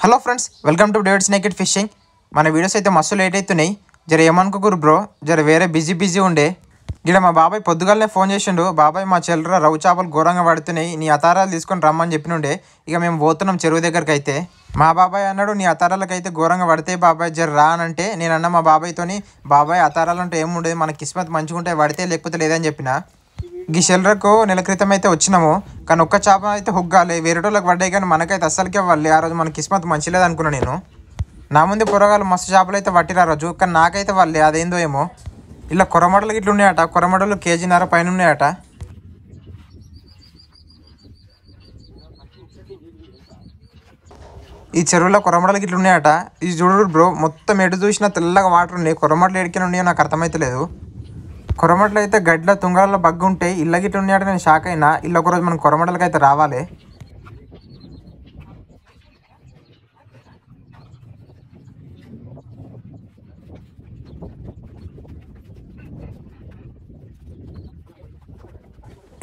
Hello friends, welcome to David's naked fishing. మన videos అయితే మస్తు లేట్ అవుతున్నాయి. జర ఏమనుకోకూరు బ్రో, జర వేరే బిజీ ఉండే. ఇక్కడ మా బాబాయ్ పొద్దుగాలనే ఫోన్ చేసిండు. బాబాయ్ మా చెల్లర రవ్వు చేపలు ఘోరంగా పడుతున్నాయి, నీ అతారాలు తీసుకొని రమ్మని చెప్పినుండే. ఇక మేము పోతున్నాం చెరువు దగ్గరికి. అయితే మా బాబాయ్ అన్నాడు, నీ అతారాలకు అయితే ఘోరంగా పడితే బాబాయ్ జర రా అని అంటే, నేను అన్న మా బాబాయ్తోని, బాబాయ్ అతారాలు అంటే ఏముండదు, మన కిస్మత్ మంచిగా ఉంటే పడితే, లేకపోతే లేదని చెప్పిన. ఈ షెల్రకు నెల క్రితం అయితే వచ్చినాము, కానీ ఒక్క చేప అయితే హుగ్గాలి. వేరేటోళ్ళకి పడ్డాయి కానీ మనకైతే అస్సలకే వాళ్ళే. ఆ రోజు మన కిస్మత్ మంచి లేదనుకున్నా నేను. నా ముందు పొరగాలు మస్తు చేపలు అయితే పట్టిరు ఆ రోజు, కానీ నాకైతే వాళ్ళే. అదేందో ఏమో ఇలా కొరమడలు ఇట్లా ఉన్నాయట. కొరమడలు కేజీన్నర పైన ఉన్నాయట. ఈ చెరువులో కొరమడలు ఇట్లా ఉన్నాయట. ఈ చూడు బ్రో, మొత్తం ఎటు చూసినా తెల్లగా వాటర్ ఉన్నాయి. కొరమడలు ఎడికిన ఉన్నాయో నాకు అర్థమైతే లేదు. కొరమడలు అయితే గడ్ల తుంగరాల్లో బగ్గు ఉంటాయి. ఇళ్ళ గిట్ల ఉన్నాయట. నేను షాక్ అయినా. ఇల్లు ఒకరోజు మనం కొరమడలకి అయితే రావాలి.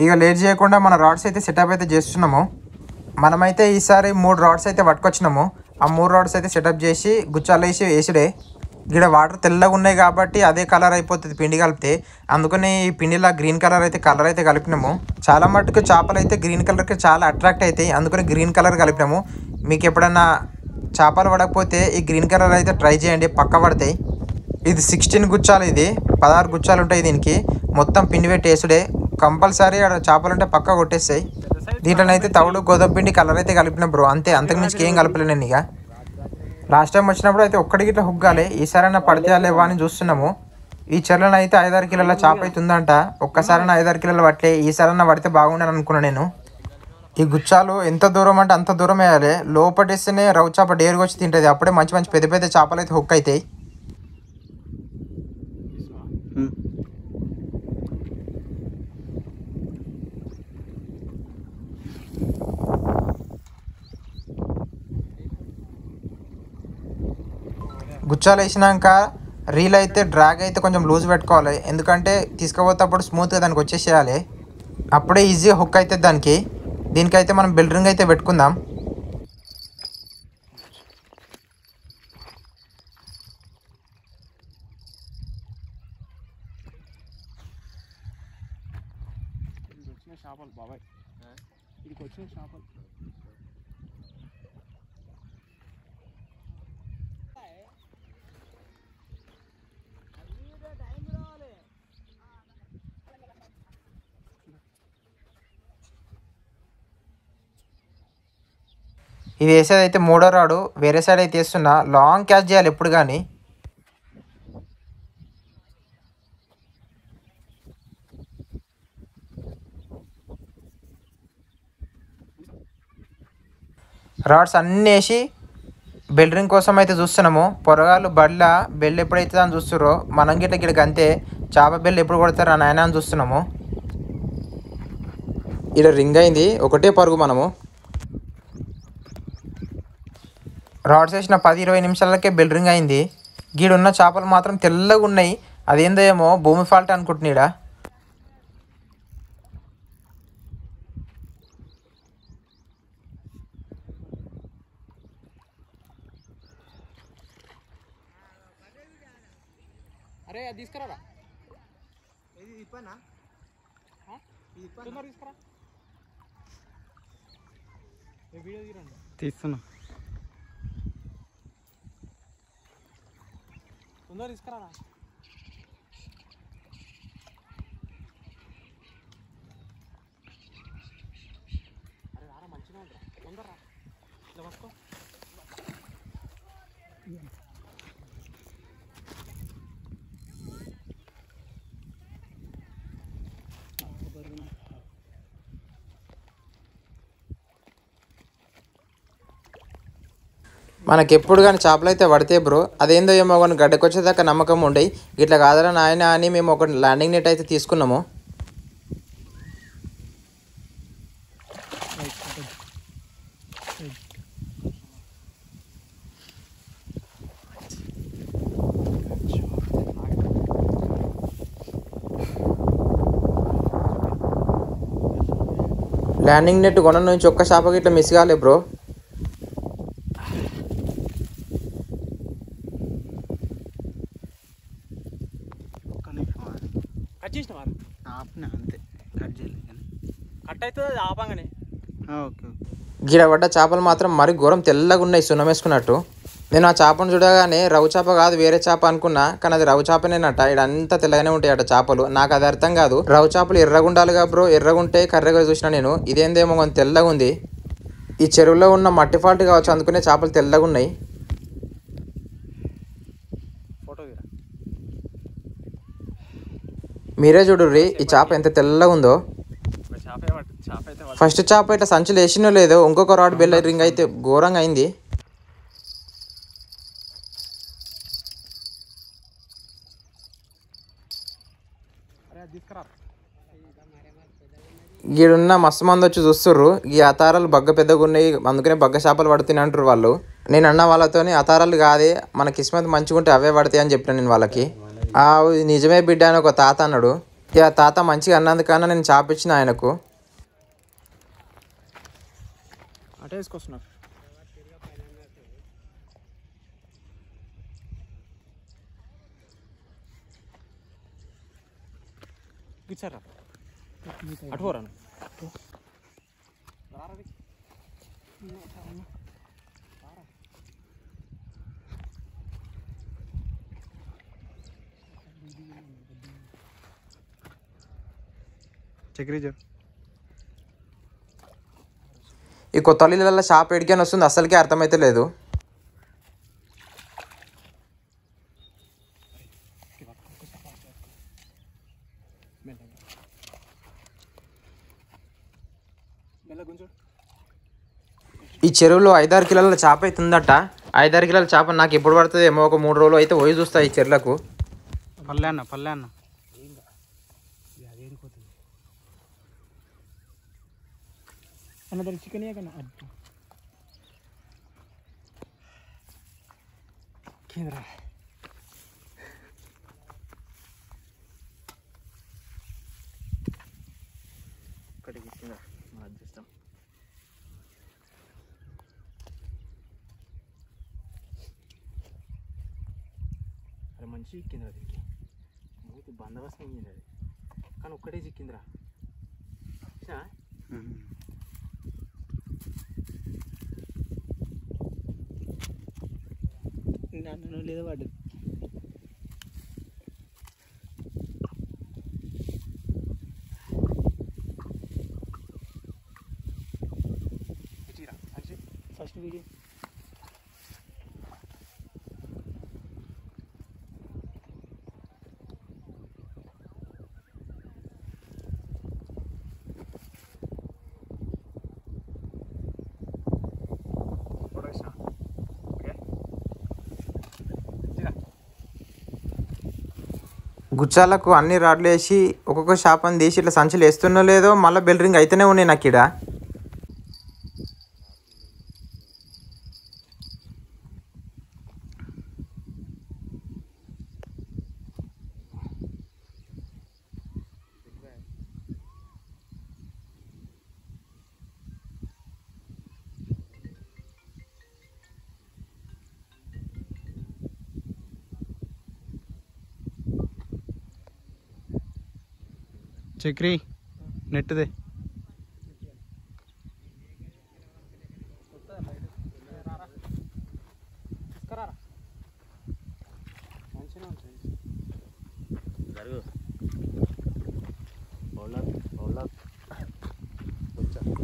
ఇక లేట్ చేయకుండా మన రాడ్స్ అయితే సెటప్ అయితే చేస్తున్నాము. మనమైతే ఈసారి 3 రాడ్స్ అయితే పట్టుకొచ్చినాము. ఆ 3 రాడ్స్ అయితే సెటప్ చేసి గుచ్చాలు వేసి వేసుడే. ఇక్కడ వాటర్ తెల్లగా ఉన్నాయి కాబట్టి అదే కలర్ అయిపోతుంది పిండి కలిపితే. అందుకని ఈ పిండిలా గ్రీన్ కలర్ అయితే కలిపినాము. చాలా మట్టుకు చేపలు అయితే గ్రీన్ కలర్కి చాలా అట్రాక్ట్ అవుతాయి, అందుకని గ్రీన్ కలర్ కలిపినాము. మీకు ఎప్పుడన్నా చేపలు పడకపోతే ఈ గ్రీన్ కలర్ అయితే ట్రై చేయండి, పక్క పడతాయి. ఇది 16 గుచ్చాలు, ఇది 16 గుచ్చాలు ఉంటాయి దీనికి. మొత్తం పిండి పెట్టి వేసుడే. కంపల్సరీ ఆడ చేపలు ఉంటే పక్క కొట్టేస్తాయి. దీంట్లోనైతే తవుడు గోధుమ పిండి కలర్ అయితే కలిపిన బ్రో, అంతే. అంతకుమించి ఏం కలపలేను నేను. ఇక లాస్ట్ టైం వచ్చినప్పుడు అయితే ఒక్కడికి ఇట్లా హుగ్గాలి. ఈసారైనా పడితే లేవా అని చూస్తున్నాము. ఈ చెర్లను అయితే 5-6 కిలోల చేప అయితే ఉందంట. ఒక్కసారైనా 5-6 కిలోలు పట్టే, ఈసారైనా పడితే బాగుండని అనుకున్నాను నేను. ఈ గుచ్చాలు ఎంత దూరం అంటే అంత దూరం వేయాలి. లోపటేస్తేనే రవ్వు చేప డేరుగా వచ్చి తింటుంది. అప్పుడే మంచి మంచి పెద్ద పెద్ద చేపలు అయితే హుక్ అవుతాయి. గుచ్చాలు వేసినాక రీల్ అయితే డ్రాగ్ అయితే కొంచెం లూజ్ పెట్టుకోవాలి, ఎందుకంటే తీసుకుపోతేప్పుడు స్మూత్గా దానికి వచ్చేసేయాలి. అప్పుడే ఈజీగా హుక్ అవుతుంది దానికి. దీనికైతే మనం బిల్డరింగ్ అయితే పెట్టుకుందాం. ఇది వేసేది అయితే 3వ రాడు. వేరే సైడ్ అయితే వేస్తున్నా. లాంగ్ క్యాచ్ చేయాలి ఎప్పుడు కానీ. రాడ్స్ అన్నీ వేసి బిల్డరింగ్ కోసం అయితే చూస్తున్నాము. పొరగాలు బెల్ ఎప్పుడైతే అని చూస్తారో, మనం గిట్టకి అంతే. చేప బెల్ ఎప్పుడు కొడతారు అని ఆయన అని చూస్తున్నాము. ఇక్కడ రింగ్ అయింది, ఒకటే పరుగు. మనము రాడ్స్ వేసిన 10-20 నిమిషాలకే బిల్డరింగ్ అయింది. గీడున్న చేపలు మాత్రం తెల్లగా ఉన్నాయి. అదేందో ఏమో భూమి ఫాల్ట్ అనుకుంటున్నాడా. అరే అది తీసుకురారా, తీస్తున్నా. తొందర తీసుకురారా. అరే రారా, మంచిగా ఉందిరా, తొందర ఇలా పట్టుకో. మనకి ఎప్పుడు కానీ చేపలు అయితే పడితే బ్రో, అదేందో ఏమో కానీ గడ్డకు వచ్చేదాకా నమ్మకం ఉండయి. ఇట్లా కాదరా నాయన అని మేము ఒక ల్యాండింగ్ నెట్ అయితే తీసుకున్నాము. ల్యాండింగ్ నెట్ కొన నుంచి ఒక్క చేపకి ఇట్లా మిస్ కాలే బ్రో. చేసినావా? ఆపినా అంతే, కట్ చేయలేదు కానీ. కట్ అవుతుంది అది ఆపంగానే. Okay okay. గిడ పడ్డ చేపలు మాత్రం మరి ఘోరం తెల్లగా ఉన్నాయి, సున్నం వేసుకున్నట్టు. నేను ఆ చేపను చూడగానే రవ్వు చేప కాదు వేరే చేప అనుకున్నా, కానీ అది రవ్వు చేపనేనట. ఇడంతా తెల్లగానే ఉంటాయట చేపలు. నాకు అది అర్థం కాదు. రవ్వు చేపలు ఎర్రగుండాలిగా బ్రో, ఎర్రగుంటే కర్రగా చూసిన నేను. ఇదేందేమో కొంచెం తెల్లగా ఉంది. ఈ చెరువులో ఉన్న మట్టి ఫాల్ట్ కావచ్చు, అందుకునే చేపలు తెల్లగా ఉన్నాయి. ఫోటో తీరా. మీరే చూడుర్రి ఈ చేప ఎంత తెల్లగా ఉందో. చేప అయితే ఫస్ట్ చేప ఇట్లా సంచులు వేసినో లేదో, ఇంకొక రాడ్ బెల్ రింగ్ అయితే ఘోరంగా అయింది. తీసుకురా. ఈడున్న మస్తు మంది వచ్చి చూస్తుర్రు. ఈ అతారాలు బగ్గ పెద్దగా ఉన్నాయి, అందుకనే బగ్గ చేపలు పడుతున్నాయి అంటారు వాళ్ళు. నేను అన్న వాళ్ళతోని అతారాలు కాదే, మన కిస్మత్ మంచిగా ఉంటే అవే పడతాయి అని చెప్పిన నేను వాళ్ళకి. నిజమే బిడ్డ అని ఒక తాత అన్నాడు. ఇక తాత మంచిగా అన్నందుకన్నా నేను చాపిచ్చిన ఆయనకు. అటే వేసుకొస్తున్నారు. ఇచ్చారా అటు పోరాను. చక్రీ జో. ఈ కొత్త నీళ్ళల్లో చేప ఎడికని వస్తుంది అసలుకే అర్థమైతే లేదు. ఈ చెరువులో 5-6 కిలోల చేప అయితే ఉందట. 5-6 కిలోల చేప నాకు ఎప్పుడు పడుతుంది ఏమో, ఒక 3 రోజులు అయితే పోయి చూస్తా ఈ చెరువులకు. పల్లె అన్న పల్లె అన్న. అన్నదాన్ని చికెన్ కన్నా కేంద్ర ఇక్కడికి కింద అడ్జస్ట్. అరే మంచి చిక్కిందిరా దీనికి, మూతి బందోబస్తు అయింది అది, కానీ ఒక్కటే చిక్కిందిరా. నన్ను లేదా వాడు ఫస్ట్ వీడియో గుచ్చాలకు అన్ని రాడ్లు వేసి ఒక్కొక్క చేపని తీసి ఇట్లా సంచులు వేస్తున్నో లేదో, మళ్ళీ బెల్ రింగ్ అయితేనే ఉన్నాయి నాకు ఇక్కడ. చక్రీ నెట్టుదే.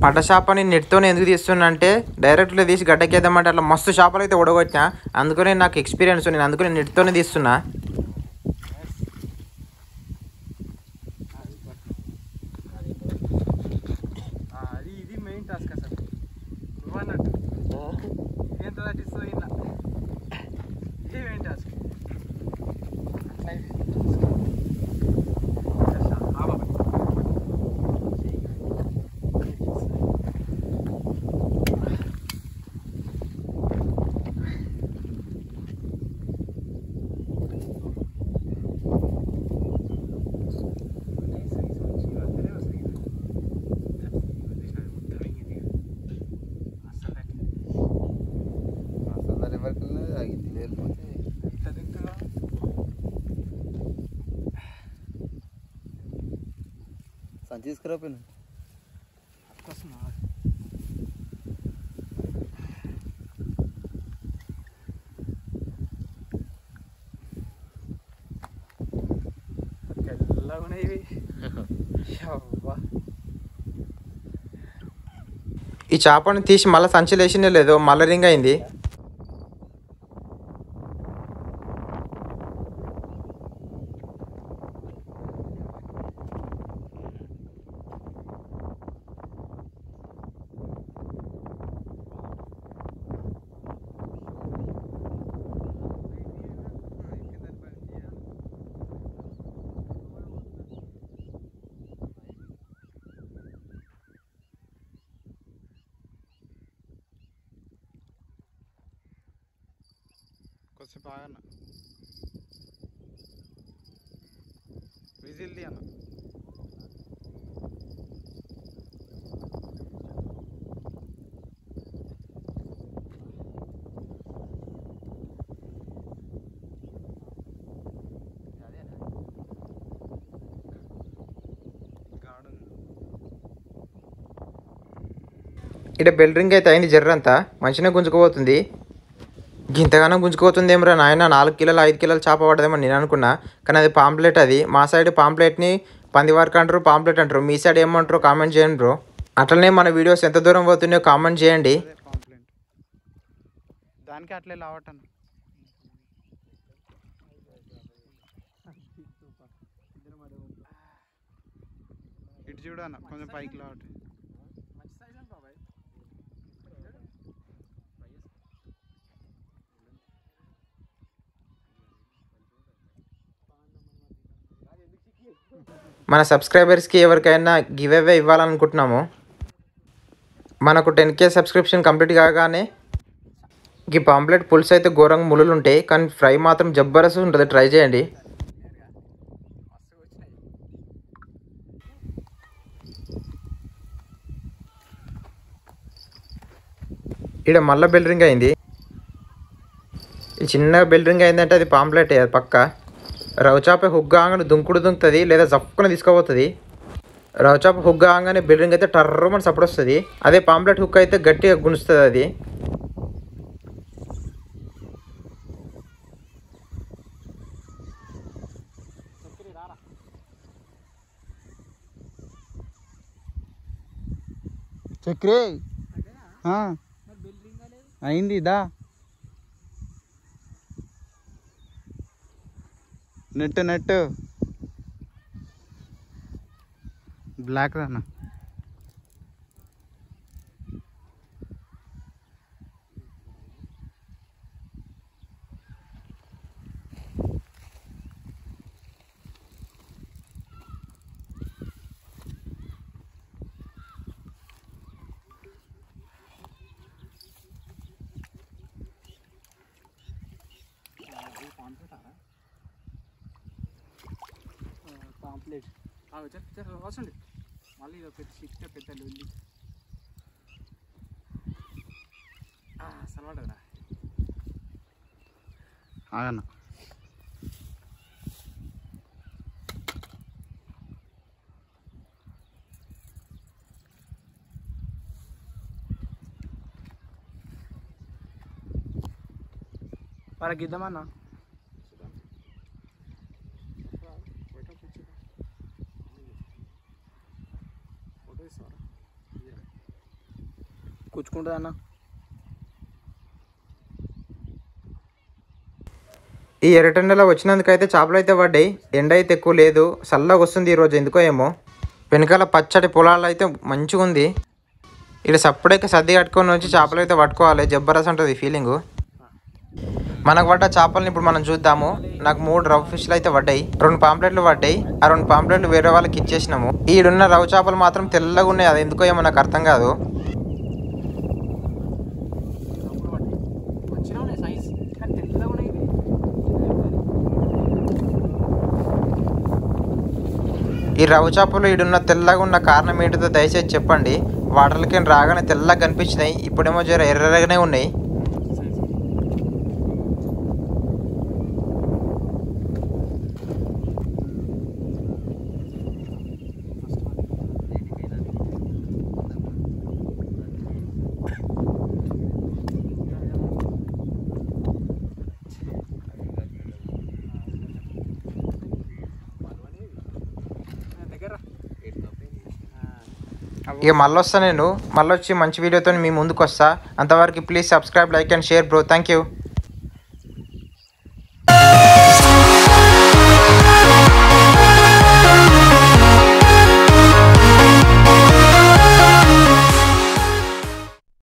పడ్డ చేపని నెట్తోనే ఎందుకు తీస్తున్నా అంటే, డైరెక్ట్లో తీసి గడ్డకేద్దామంటే అట్లా మస్తు చేపలు అయితే ఉడగొచ్చా. అందుకనే నాకు ఎక్స్పీరియన్స్, నేను అందుకనే నెట్తోనే తీస్తున్నా. ఇది మెయిన్ టాస్క్ అసలు నువ్వు అన్నట్టు. ఎంత తగ్గిస్తుంది ఇలా, ఇదే మెయిన్ టాస్క్. సంచి తీసుకురాపోయినా వస్తున్నా తెల్లగా ఉన్నాయి ఇవి. అబ్బా. ఈ చేపని తీసి మళ్ళీ సంచిలో వేసిందే లేదు, మళ్ళీ రింగ్ అయింది. కొంచెం బాగా విజిల్ది అన్న. ఇక్కడ బెల్ రింగ్ అయితే అయింది, జర్రంతా మంచిగా గుంజుకుపోతుంది. ఇంతగానో గుంజుకుపోతుంది ఏమరా నాయన, 4 కిలోలు 5 కిలోలు చేప పడదేమో నేను అనుకున్నా, కానీ అది పాంప్లెట్. అది మా సైడ్ పాంప్లెట్ని పందివార్క్ అంటారు, పాంప్లెట్ అంటారు. మీ సైడ్ ఏమంటారో కామెంట్ చేయండి బ్రో. అట్లనే మన వీడియోస్ ఎంత దూరం పోతున్నాయో కామెంట్ చేయండి. పాంప్లెంట్ దానికి అట్లే లావటన్న. ఇటు చూడన్న కొంచెం పైకి లావట. మంచి సైజ్ అంట బాబాయ్. మన సబ్స్క్రైబర్స్కి ఎవరికైనా గివ్ అవే ఇవ్వాలనుకుంటున్నాము. మనకు 10K సబ్స్క్రిప్షన్ కంప్లీట్ కాగానే ఈ పాంప్లెట్ పులుసు అయితే ఘోరంగా ముళ్ళు ఉంటాయి, కానీ ఫ్రై మాత్రం జబ్బరస్ ఉంటుంది. ట్రై చేయండి. ఇక్కడ మళ్ళీ బెల్ రింగ్ అయింది. ఈ చిన్న బెల్ రింగ్ అయిందంటే అది పాంప్లెట్, అది పక్క. రవ్చాప హుగ్గా ఆగానే దుంకుడు దుంకుతుంది, లేదా జప్పుకుని తీసుకోపోతుంది. రవ్చాప హుగ్గా ఆగానే బెల్ రింగ్ అయితే టర్రమని సపోర్ట్ వస్తుంది. అదే పాంప్లెట్ హుక్ అయితే గట్టిగా గుంజుతుంది. అది చక్రే అయింది దా. నెట్ బ్లాక్ అన్న. పాంప్లెట్ వస్తుంది మళ్ళీ పెద్ద శిక్ష పెద్ద లొల్లి సలవాడరా ఆగన్న. వాళ్ళకి ఇద్దామన్నా. కూర్చుకుంటుంది అన్న. ఈ ఎర్రటెండలో వచ్చినందుకైతే చేపలు అయితే పడ్డాయి. ఎండ అయితే ఎక్కువ లేదు, చల్లగా వస్తుంది ఈరోజు ఎందుకో ఏమో. వెనకాల పచ్చడి పొలాలు అయితే మంచిగా ఉంది. ఇక్కడ సప్పుడైతే సర్ది కట్టుకొని వచ్చి చేపలు అయితే పట్టుకోవాలి, జబ్బరస్ ఉంటుంది ఫీలింగు. మనకు పడ్డ చేపలని ఇప్పుడు మనం చూద్దాము. నాకు 3 రవ్ ఫిష్లు అయితే పడ్డాయి, 2 పాంప్లెట్లు పడ్డాయి. ఆ 2 పాంప్లెట్లు వేరే వాళ్ళకి ఇచ్చేసినాము. ఈడున్న రవ్ చేపలు మాత్రం తెల్లగా ఉన్నాయి, అది ఎందుకో ఏమో నాకు అర్థం కాదు. ఈ రవ్వ చేపలు ఈడున్న తెల్లగా ఉన్న కారణం ఏంటిదో దయచేసి చెప్పండి. వాటర్లకి రాగానే తెల్లగా కనిపించినాయి, ఇప్పుడేమో జర ఎర్రగానే ఉన్నాయి. ఇక మళ్ళీ వస్తా నేను, మళ్ళీ వచ్చి మంచి వీడియోతో మీ ముందుకు వస్తా. అంతవరకు please subscribe, like and share bro. Thank you.